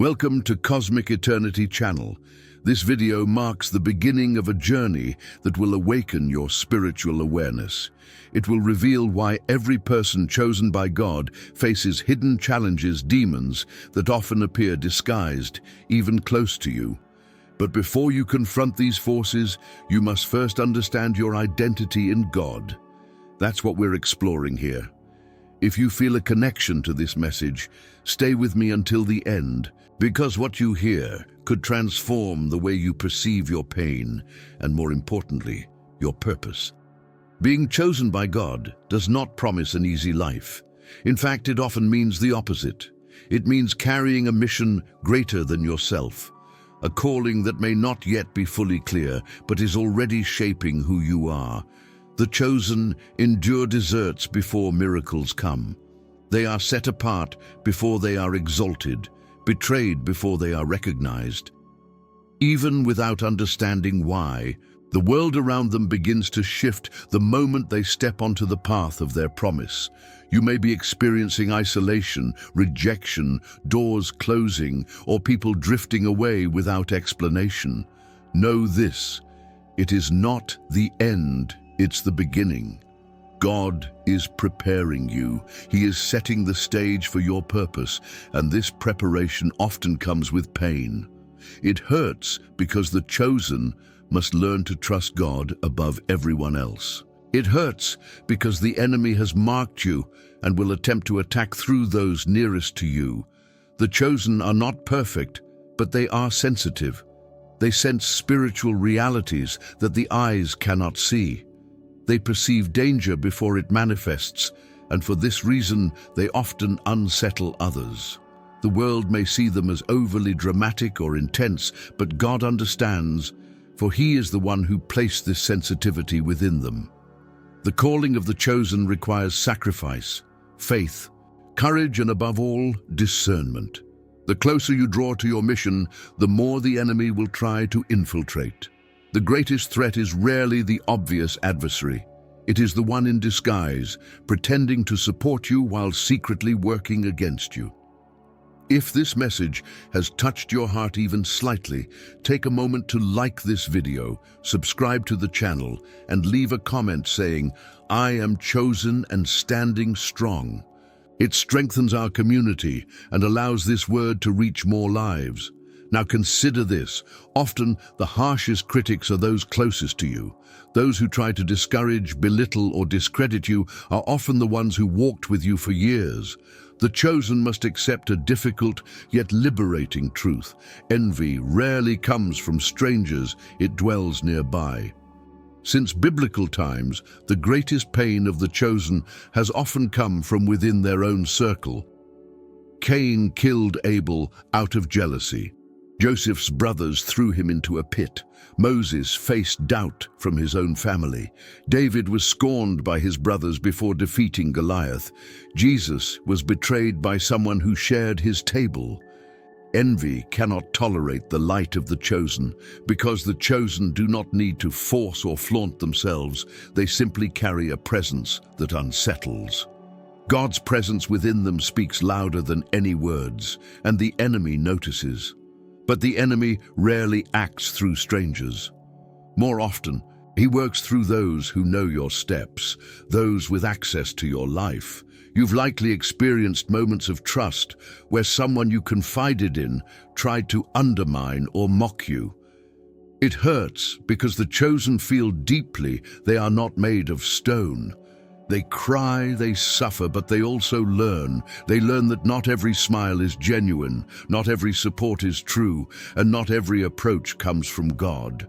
Welcome to Cosmic Eternity channel. This video marks the beginning of a journey that will awaken your spiritual awareness. It will reveal why every person chosen by God faces hidden challenges, demons that often appear disguised, even close to you. But before you confront these forces, you must first understand your identity in God. That's what we're exploring here. If you feel a connection to this message, stay with me until the end, because what you hear could transform the way you perceive your pain and, more importantly, your purpose. Being chosen by God does not promise an easy life. In fact, it often means the opposite. It means carrying a mission greater than yourself, a calling that may not yet be fully clear, but is already shaping who you are. The chosen endure deserts before miracles come. They are set apart before they are exalted, betrayed before they are recognized. Even without understanding why, the world around them begins to shift the moment they step onto the path of their promise. You may be experiencing isolation, rejection, doors closing, or people drifting away without explanation. Know this: it is not the end, it's the beginning. God is preparing you. He is setting the stage for your purpose, and this preparation often comes with pain. It hurts because the chosen must learn to trust God above everyone else. It hurts because the enemy has marked you and will attempt to attack through those nearest to you. The chosen are not perfect, but they are sensitive. They sense spiritual realities that the eyes cannot see. They perceive danger before it manifests, and for this reason, they often unsettle others. The world may see them as overly dramatic or intense, but God understands, for He is the one who placed this sensitivity within them. The calling of the chosen requires sacrifice, faith, courage, and above all, discernment. The closer you draw to your mission, the more the enemy will try to infiltrate. The greatest threat is rarely the obvious adversary. It is the one in disguise, pretending to support you while secretly working against you. If this message has touched your heart even slightly, take a moment to like this video, subscribe to the channel, and leave a comment saying, "I am chosen and standing strong." It strengthens our community and allows this word to reach more lives. Now consider this: often the harshest critics are those closest to you. Those who try to discourage, belittle, or discredit you are often the ones who walked with you for years. The chosen must accept a difficult yet liberating truth. Envy rarely comes from strangers, it dwells nearby. Since biblical times, the greatest pain of the chosen has often come from within their own circle. Cain killed Abel out of jealousy. Joseph's brothers threw him into a pit. Moses faced doubt from his own family. David was scorned by his brothers before defeating Goliath. Jesus was betrayed by someone who shared his table. Envy cannot tolerate the light of the chosen, because the chosen do not need to force or flaunt themselves. They simply carry a presence that unsettles. God's presence within them speaks louder than any words, and the enemy notices. But the enemy rarely acts through strangers. More often, he works through those who know your steps, those with access to your life. You've likely experienced moments of trust where someone you confided in tried to undermine or mock you. It hurts because the chosen feel deeply they are not made of stone. They cry, they suffer, but they also learn. They learn that not every smile is genuine, not every support is true, and not every approach comes from God.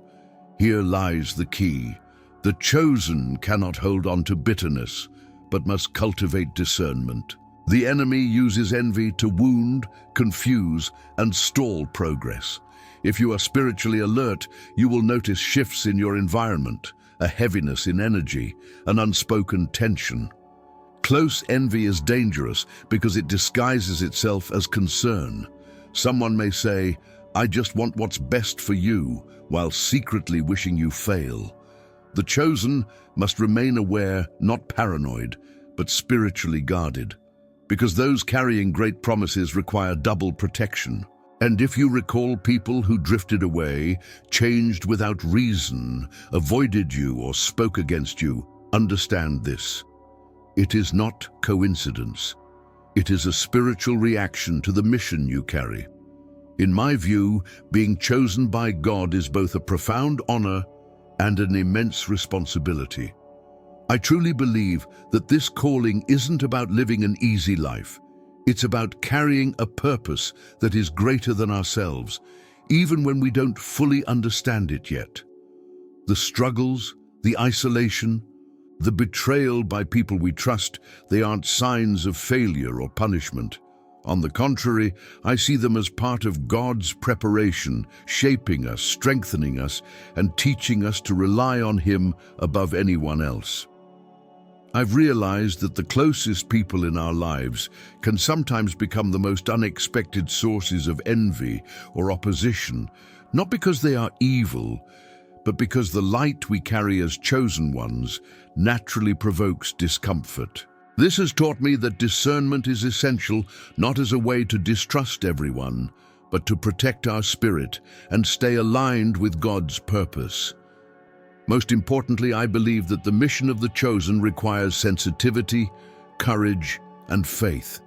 Here lies the key. The chosen cannot hold on to bitterness, but must cultivate discernment. The enemy uses envy to wound, confuse, and stall progress. If you are spiritually alert, you will notice shifts in your environment, a heaviness in energy, an unspoken tension. Close envy is dangerous because it disguises itself as concern. Someone may say, "I just want what's best for you," while secretly wishing you fail. The chosen must remain aware, not paranoid, but spiritually guarded, because those carrying great promises require double protection. And if you recall people who drifted away, changed without reason, avoided you or spoke against you, understand this. It is not coincidence. It is a spiritual reaction to the mission you carry. In my view, being chosen by God is both a profound honor and an immense responsibility. I truly believe that this calling isn't about living an easy life. It's about carrying a purpose that is greater than ourselves, even when we don't fully understand it yet. The struggles, the isolation, the betrayal by people we trust, they aren't signs of failure or punishment. On the contrary, I see them as part of God's preparation, shaping us, strengthening us, and teaching us to rely on Him above anyone else. I've realized that the closest people in our lives can sometimes become the most unexpected sources of envy or opposition, not because they are evil, but because the light we carry as chosen ones naturally provokes discomfort. This has taught me that discernment is essential, not as a way to distrust everyone, but to protect our spirit and stay aligned with God's purpose. Most importantly, I believe that the mission of the chosen requires sensitivity, courage, and faith.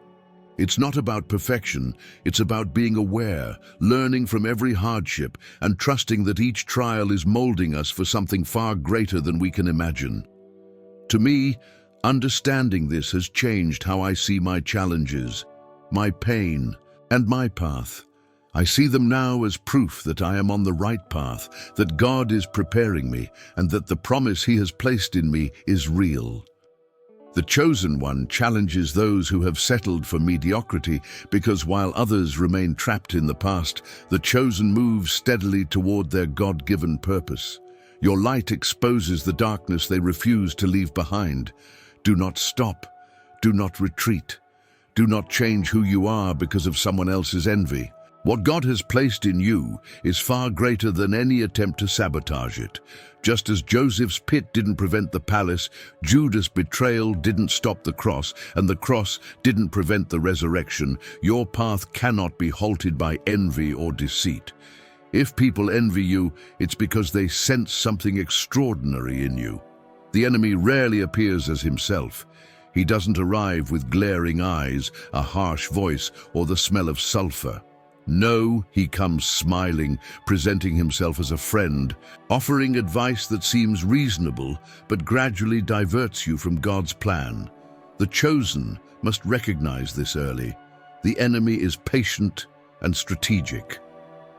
It's not about perfection, it's about being aware, learning from every hardship, and trusting that each trial is molding us for something far greater than we can imagine. To me, understanding this has changed how I see my challenges, my pain, and my path. I see them now as proof that I am on the right path, that God is preparing me, and that the promise He has placed in me is real. The chosen one challenges those who have settled for mediocrity because while others remain trapped in the past, the chosen moves steadily toward their God-given purpose. Your light exposes the darkness they refuse to leave behind. Do not stop. Do not retreat. Do not change who you are because of someone else's envy. What God has placed in you is far greater than any attempt to sabotage it. Just as Joseph's pit didn't prevent the palace, Judas' betrayal didn't stop the cross, and the cross didn't prevent the resurrection, your path cannot be halted by envy or deceit. If people envy you, it's because they sense something extraordinary in you. The enemy rarely appears as himself. He doesn't arrive with glaring eyes, a harsh voice, or the smell of sulfur. No, he comes smiling, presenting himself as a friend, offering advice that seems reasonable, but gradually diverts you from God's plan. The chosen must recognize this early. The enemy is patient and strategic.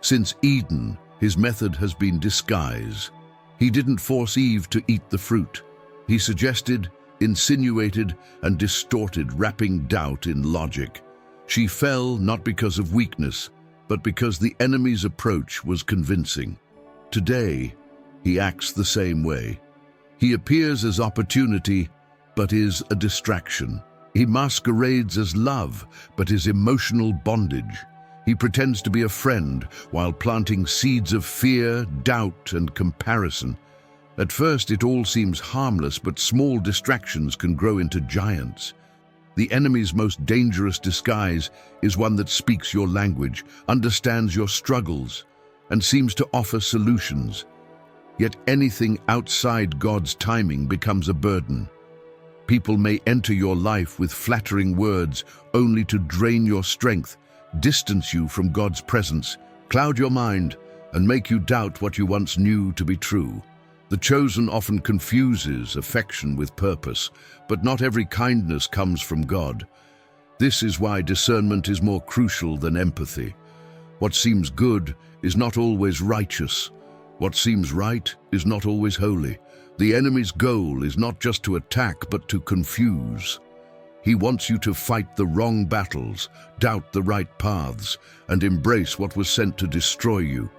Since Eden, his method has been disguise. He didn't force Eve to eat the fruit. He suggested, insinuated, and distorted, wrapping doubt in logic. She fell not because of weakness, but because the enemy's approach was convincing. Today, he acts the same way. He appears as opportunity, but is a distraction. He masquerades as love, but is emotional bondage. He pretends to be a friend while planting seeds of fear, doubt, and comparison. At first, it all seems harmless, but small distractions can grow into giants. The enemy's most dangerous disguise is one that speaks your language, understands your struggles, and seems to offer solutions. Yet anything outside God's timing becomes a burden. People may enter your life with flattering words only to drain your strength, distance you from God's presence, cloud your mind, and make you doubt what you once knew to be true. The chosen often confuses affection with purpose, but not every kindness comes from God. This is why discernment is more crucial than empathy. What seems good is not always righteous. What seems right is not always holy. The enemy's goal is not just to attack, but to confuse. He wants you to fight the wrong battles, doubt the right paths, and embrace what was sent to destroy you.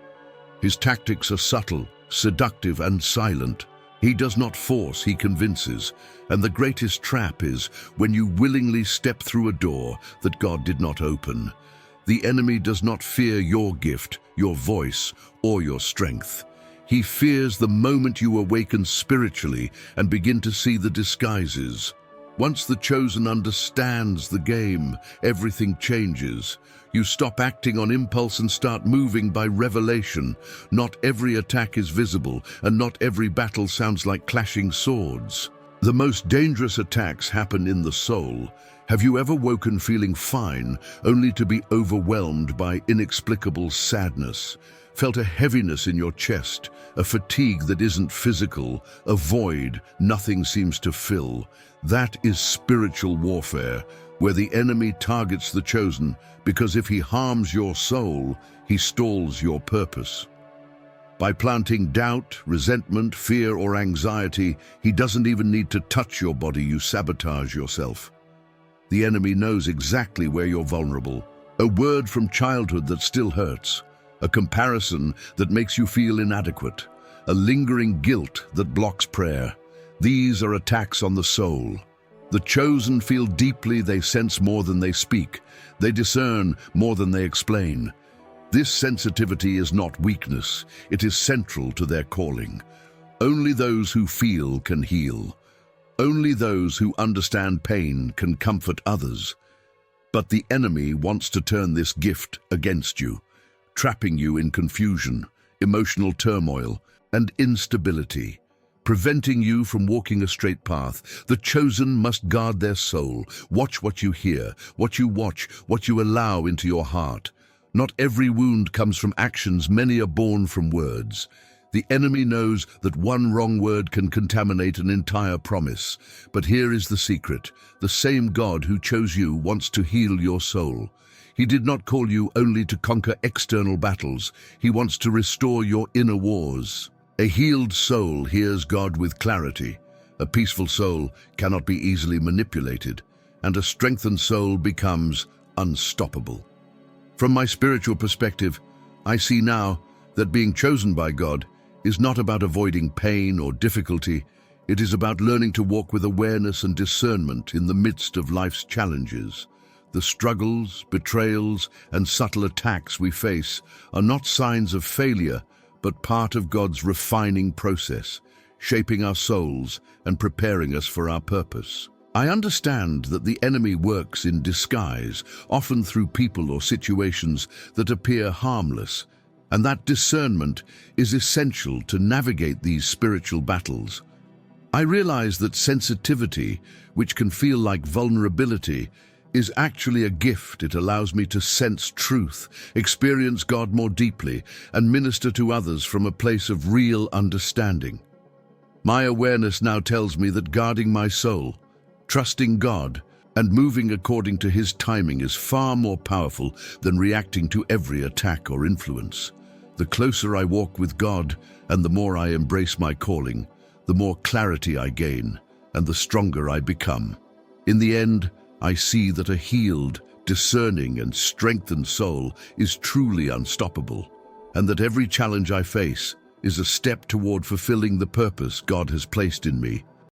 His tactics are subtle, seductive, and silent. He does not force, he convinces. And the greatest trap is when you willingly step through a door that God did not open. The enemy does not fear your gift, your voice, or your strength. He fears the moment you awaken spiritually and begin to see the disguises. Once the chosen understands the game, everything changes. You stop acting on impulse and start moving by revelation. Not every attack is visible, and not every battle sounds like clashing swords. The most dangerous attacks happen in the soul. Have you ever woken feeling fine, only to be overwhelmed by inexplicable sadness? Felt a heaviness in your chest, a fatigue that isn't physical, a void nothing seems to fill? That is spiritual warfare, where the enemy targets the chosen, because if he harms your soul, he stalls your purpose. By planting doubt, resentment, fear, or anxiety, he doesn't even need to touch your body. You sabotage yourself. The enemy knows exactly where you're vulnerable. A word from childhood that still hurts, a comparison that makes you feel inadequate, a lingering guilt that blocks prayer. These are attacks on the soul. The chosen feel deeply, they sense more than they speak. They discern more than they explain. This sensitivity is not weakness, it is central to their calling. Only those who feel can heal. Only those who understand pain can comfort others. But the enemy wants to turn this gift against you, trapping you in confusion, emotional turmoil, and instability, preventing you from walking a straight path. The chosen must guard their soul. Watch what you hear, what you watch, what you allow into your heart. Not every wound comes from actions, many are born from words. The enemy knows that one wrong word can contaminate an entire promise. But here is the secret. The same God who chose you wants to heal your soul. He did not call you only to conquer external battles. He wants to restore your inner wars. A healed soul hears God with clarity. A peaceful soul cannot be easily manipulated. And a strengthened soul becomes unstoppable. From my spiritual perspective, I see now that being chosen by God is not about avoiding pain or difficulty. It is about learning to walk with awareness and discernment in the midst of life's challenges. The struggles, betrayals, and subtle attacks we face are not signs of failure, but part of God's refining process, shaping our souls and preparing us for our purpose. I understand that the enemy works in disguise, often through people or situations that appear harmless, and that discernment is essential to navigate these spiritual battles. I realize that sensitivity, which can feel like vulnerability, is actually a gift. It allows me to sense truth, experience God more deeply, and minister to others from a place of real understanding. My awareness now tells me that guarding my soul, trusting God, and moving according to His timing is far more powerful than reacting to every attack or influence. The closer I walk with God and the more I embrace my calling, the more clarity I gain and the stronger I become. In the end, I see that a healed, discerning, and strengthened soul is truly unstoppable, and that every challenge I face is a step toward fulfilling the purpose God has placed in me.